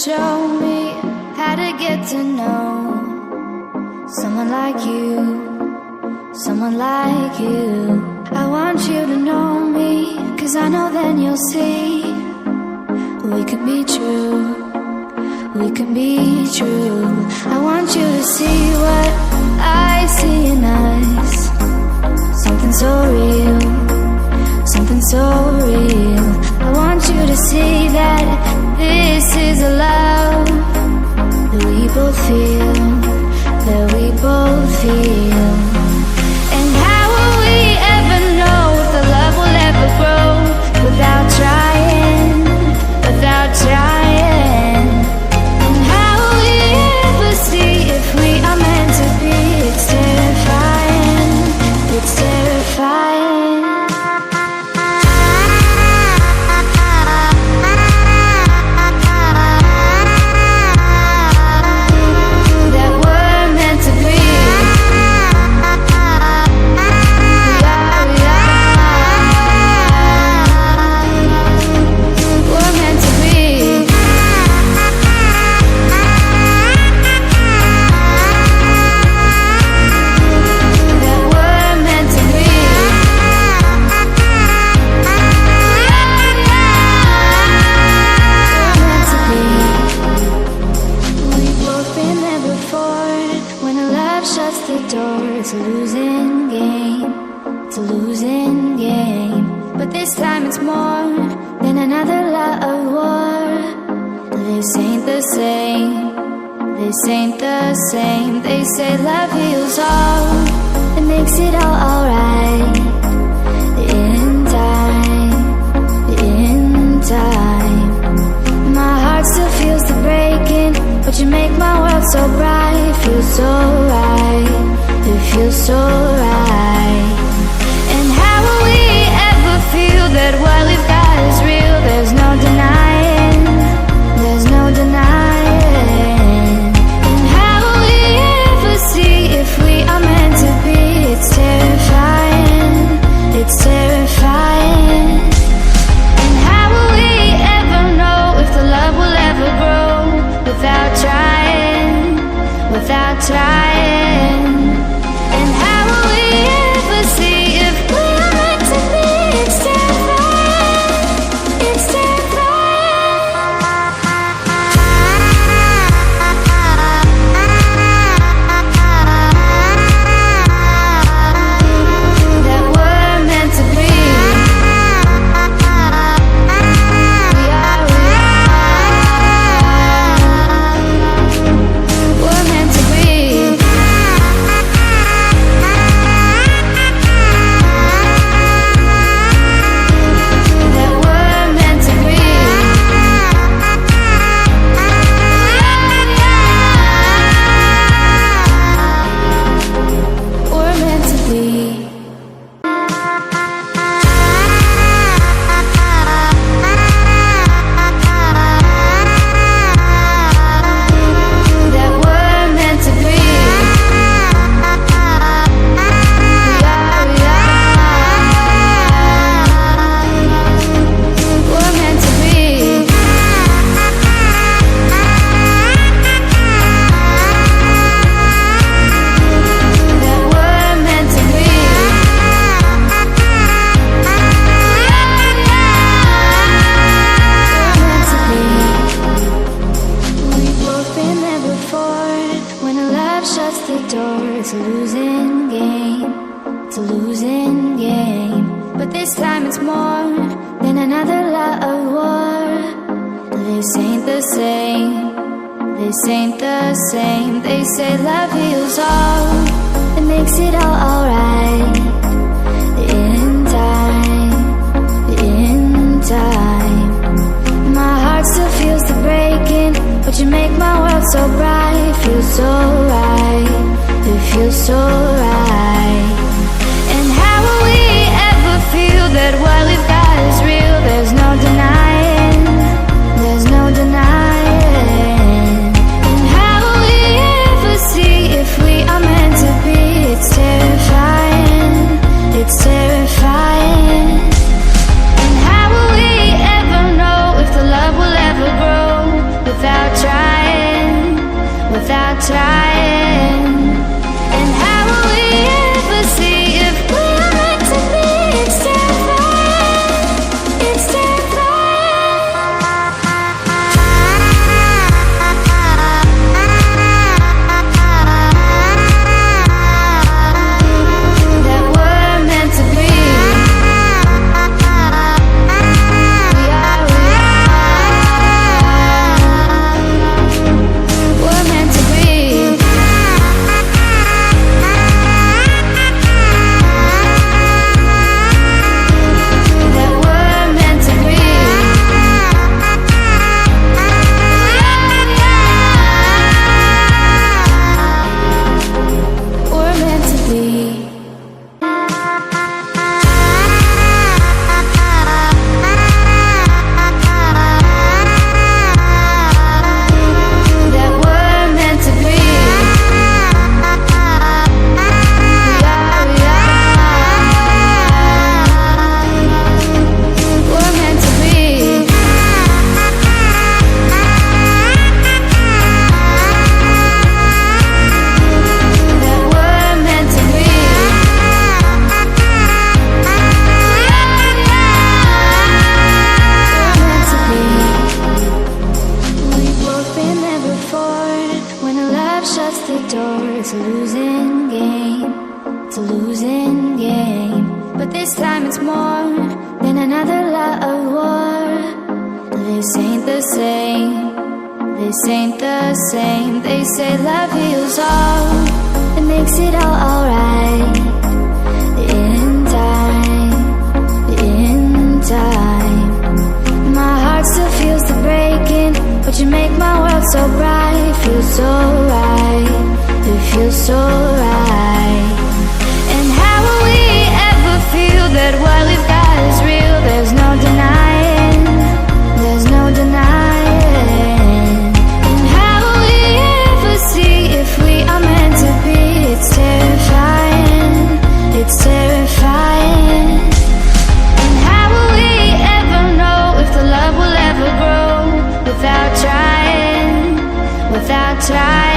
show me how to get to know someone like you, someone like you. I want you to know me, 'cause I know then you'll see we could be true, we can be true. I want you to see what I see in us, something so real, something so real. I want you to see that this is a love that we both feel, that we both feel. And how will we ever know if the love will ever grow without trying, without trying? And how will we ever see if we are meant to be? It's terrifying, it's terrifying. It's a losing game, it's a losing game. But this time it's more than another love war. This ain't the same, this ain't the same. They say love heals all, it makes it all alright. In time, in time. My heart still feels the breaking, but you make my world so bright. It feels so right, it feels so right. And how will we ever feel that what we've got is real? There's no denying, there's no denying. And how will we ever see if we are meant to be? It's terrifying, it's terrifying. And how will we ever know if the love will ever grow without trying, without trying? And how will we ever see if we are meant to be? It's terrifying, it's terrifying. That we're meant to be. We are, we're meant to be. It's a losing game, it's a losing game. But this time it's more than another love war. This ain't the same, this ain't the same. They say love heals all, it makes it all alright. In time, in time. My heart still feels the breaking, but you make my world so bright. It feels so right, it feels so right. And how will we ever feel that what we've got is real? There's no denying, there's no denying. And how will we ever see if we are meant to be? It's terrifying, it's terrifying. And how will we ever know if the love will ever grow without it's a losing game, it's a losing game. But this time it's more than another love war. This ain't the same, this ain't the same. They say love heals all, it makes it all alright. In time, in time. My heart still feels the breaking, but you make my world so bright. It feels so right, it feels so right. And how will we ever feel that what we've got is real? There's no denying, there's no denying. And how will we ever see if we are meant to be? It's terrifying, it's terrifying. And how will we ever know if the love will ever grow without trying, without trying?